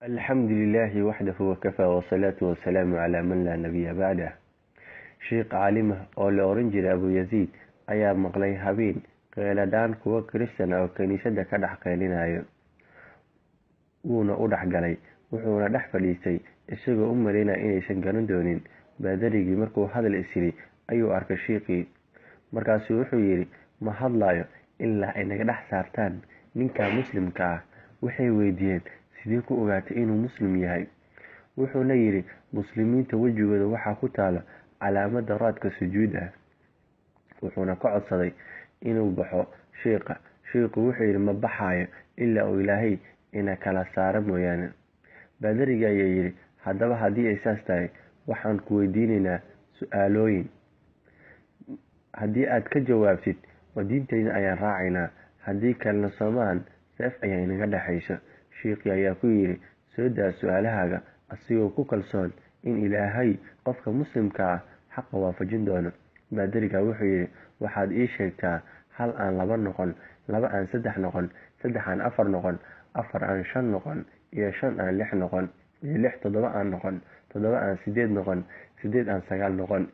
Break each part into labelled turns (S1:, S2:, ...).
S1: الحمد لله وحده وكفى والصلاة والسلام على من لا نبي بعده. Sheekh caalim ah oo la oran jiray Abu Yaziid ayaa maqlay habeen qeeladaan kuwa Kirishtan oo kaniisadda ka dhex qeylinayo. Wuuna u dhex galay, wuxuuna dhex fadhiistay isagoo u maleynaya inaysan garan doonin. Baadarigii markuu hadal isiri ayuu arkay Sheekhii. Markaasuu wuxuu yidhi, ma hadlayo ilaa ay naga dhex saartaan ninka muslimka ah. Waxay weydiiyeen, sidee ku ogaatay inuu muslim yahay? Wuxuuna yidhi, muslimiinta wejigooda waxaa ku taala calaamada raadka sujuud ah. Wuxuuna ka codsaday inuu baxo sheekha. Sheekhu wuxuu yidhi, ma baxayo ilaa uu Ilaahay ina kala saaro mooyaane. Baadarigii ayaa yidhi, haddaba haddii ay saas tahay, waxaan ku weydiinaynaa su'aalooyin. Haddii aad ka jawaabtid, diintayda ayaan raacaynaa. Haddii kalena soomaan seef ayaa inaga dhexaysa. Sheekhii ayaa ku yidhi, soo daa su'aalahaaga, asigoo ku kalsoon in Ilaahay qofka muslimka ah xaqa waafajin doono. Baadariga wuxuu yidhi, waxaad ii sheegtaa hal aan 2 noqon, 2 aan 3 noqon, 3 aan 4 noqon, 4 aan 5 noqon, iyo 5 aan 6 noqon, iyo 6 7 aan noqon, 7 aan 8 noqon, 8 aan 9 noqon.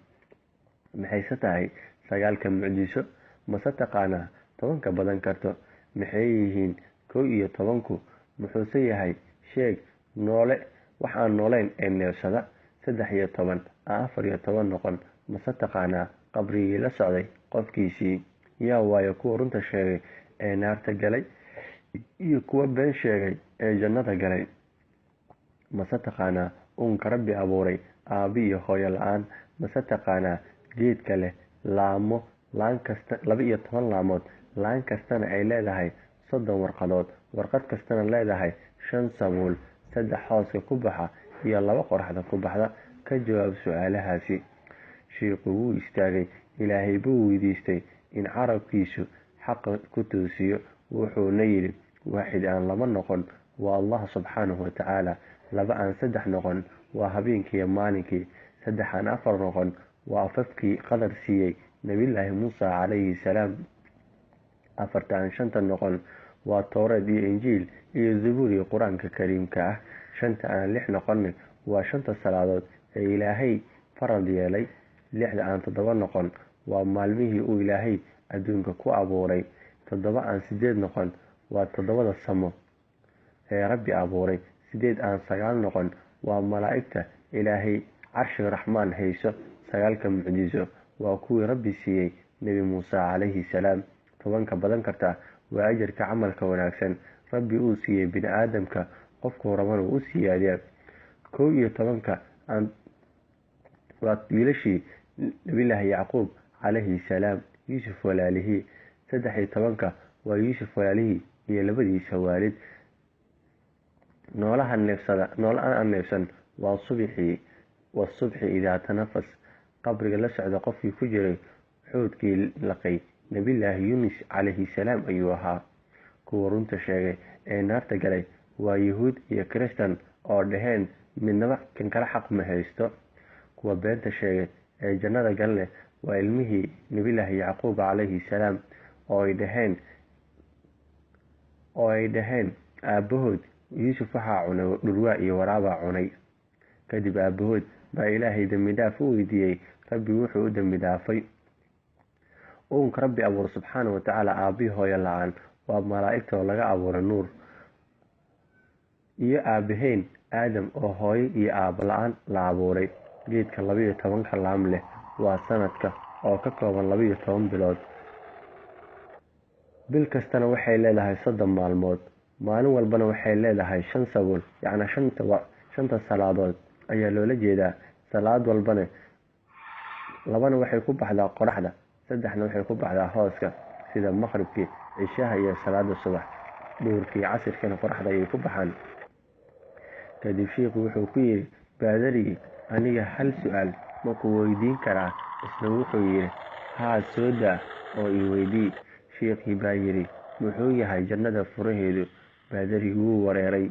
S1: Maxayse tahay 9ka mucjiso? Mase taqaanaa 10ka badan karto? Maxay yihiin 1 iyo 10ku? Muxuuse yahay? Sheeg noole wax aan nooleyn ee neefsada. 3 iyo 10 aan 4 iyo 10 noqon. Mase taqaanaa qabrigii la socday qofkiisii? Yaa waayo kuwa runta sheegay ee naarta galay, iyo kuwa been sheegay ee jannada galay? Mase taqaanaa uunka Rabbi abuuray aabi iyo hooyo la-aan? Mase taqaanaa geedka leh laamo, laan kasta 12 laamood, laan kastana ay leedahay 30 warqadood, warqad kastana leedahay 5 sabuul, 3 hooska ku baxa iyo 2 qoraxda ku baxda? Ka jawaab su'aalahaasi. Sheekhu wuu istaagay. Ilaahay buu weydiistay in carabkiisu xaqa ku toosiyo. Wuxuuna yidhi, waaxid aan 2 noqon waa Allah subxaanahu wa tacaala. 2 aan 3 noqon waa habeenkii iyo maalinkii. 3 aan 4 noqon waa afafkii qadar siiyey nabiyullaahi Muusa calayhi salaam. 4 aan 5 noqon waa Towreed iyo Injiil iyo Zabuur iyo Qur-aanka Kariimka ah. 5 aan 6 noqon waa 5 salaadood ee Ilaahay farad yeelay. 6 aan 7 noqon waa maalmihii uu Ilaahay adduunka ku abuuray. 7 aan 8 noqon waa 7 samo ee Rabbi abuuray. 8 aan 9 noqon waa malaa'igta Ilaahay carshiga Raxmaan hayso. 9ka mucjiso waa kuwii Rabbi siiyey Nabi Muuse calayhi salaam. 10ka badan karta waa ajarka camalka wanaagsan Rabbi uu siiyey bini'aadamka, qofku rabana uu siyaadiyaa. 1 iyo 10ka waa wiilashii nabiyullaahi Yacquub calayhi salaam, Yuusuf walaalihii. 3 iyo 10ka waa Yuusuf walaalihii iyo 2diisa waalid. Noolaha aan neefsan waa subixii, wasubxi idaa tanafas. qabriga la socda qofkii ku jiray xoodkii laqay nabiyullaahi Yuunus calayhi salaam ayuu ahaa. Kuwa runta sheegay ee naarta galay waa Yuhuud iyo Kirishtan oo dhaheen midnaba kan kale xaq ma haysto. Kuwa beenta sheegay ee jannada galne waa ilmihii nabiyullaahi Yacquub calayhi salaam oo ay dhaheen aabahood Yuusuf waxaa cunay dhurwaa iyo waraabaa cunay. Kadib aabahood baa Ilaahay dembi dhaaf u weydiiyey. Rabbi wuxuu u dembi dhaafay. uunka Rabbi abuur subxaanahu wa tacaala aabii hooyo la-aan waa malaa'igta oo laga abuuray nuur, iyo aabaheen Aadam oo hooyo iyo aaba la-aan la abuuray. Geedka 12 laam leh waa sanadka oo ka kooban 12 bilood. bil kastana waxay leedahay 30 maalmood. Maalin walbana waxay leedahay 5 sabuul, yacni 5 salaadood ayaa loola jeedaa. salaad walbana 2 waxay ku baxdaa qoraxda, 3 waxay ku baxdaa hooska, sida maqribkii, cishaha iyo salaada subax. duhurkii casirkana qoraxda ayay ku baxaan. Kadib sheekhu wuxuu ku yidhi, baadarigii, aniga hal su'aal ma ku weydiin karaa? Isna wuxuu yidhi, haa, soo daa oo i weydii. Sheekhii baa yidhi, muxuu yahay jannada furaheedu? Baadarigii wuu wareeray,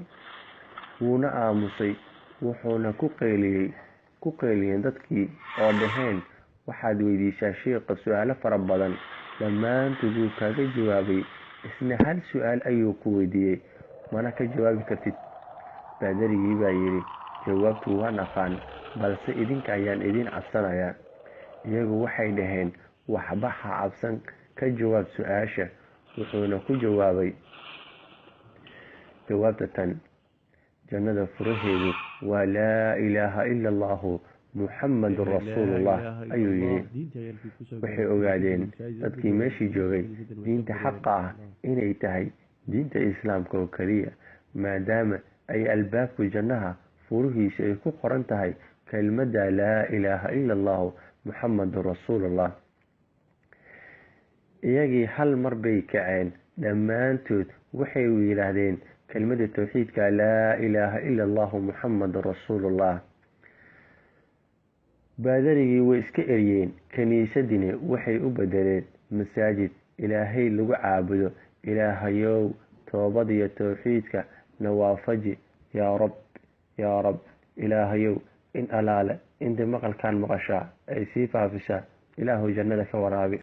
S1: wuuna aamusay. Wuxuuna ku qayliyeen dadkii oo dhaheen, waxaad weydiisaa sheekha su'aalo fara badan. Dhammaantood wuu kaga jawaabay. Isna hal su'aal ayuu ku weydiiyey, mana ka jawaabi kartid. baadarigii baa yidhi, jawaabtu waan aqaan, balse idinka ayaan idin cabsanayaa. Iyagu waxay dhaheen, waxba ha cabsan, ka jawaab su-aasha. Wuxuuna ku jawaabay jawaabta tan: jannada furaheedu waa laa ilaaha ila allahu muxammadun rasuulullah, ayuu yidhi. Waxay ogaadeen dadkii meeshii joogay diinta xaqa ah inay tahay diinta islaamka oo keliya, maadaama ay albaabku jannaha furihiisa ay ku qoran tahay kelmadda laa ilaaha ila allahu muxammadun rasuulullah. Iyagii hal mar bay kaceen, dhammaantood waxay yidhaahdeen kelmadda tawxiidka laa ilaaha ila allahu muxammadun rasuulullah. baadarigii way iska eryeen, kiniisadina waxay u bedeleen masaajid ilaahay lagu caabudo. ilaahayow, toobad iyo tawxiidka na waafaji yaa rab, yaa rab. ilaahayow, in alaale inta maqalkaan maqashaa ay sii faafisaa, ilaahu jannada ka waraabi.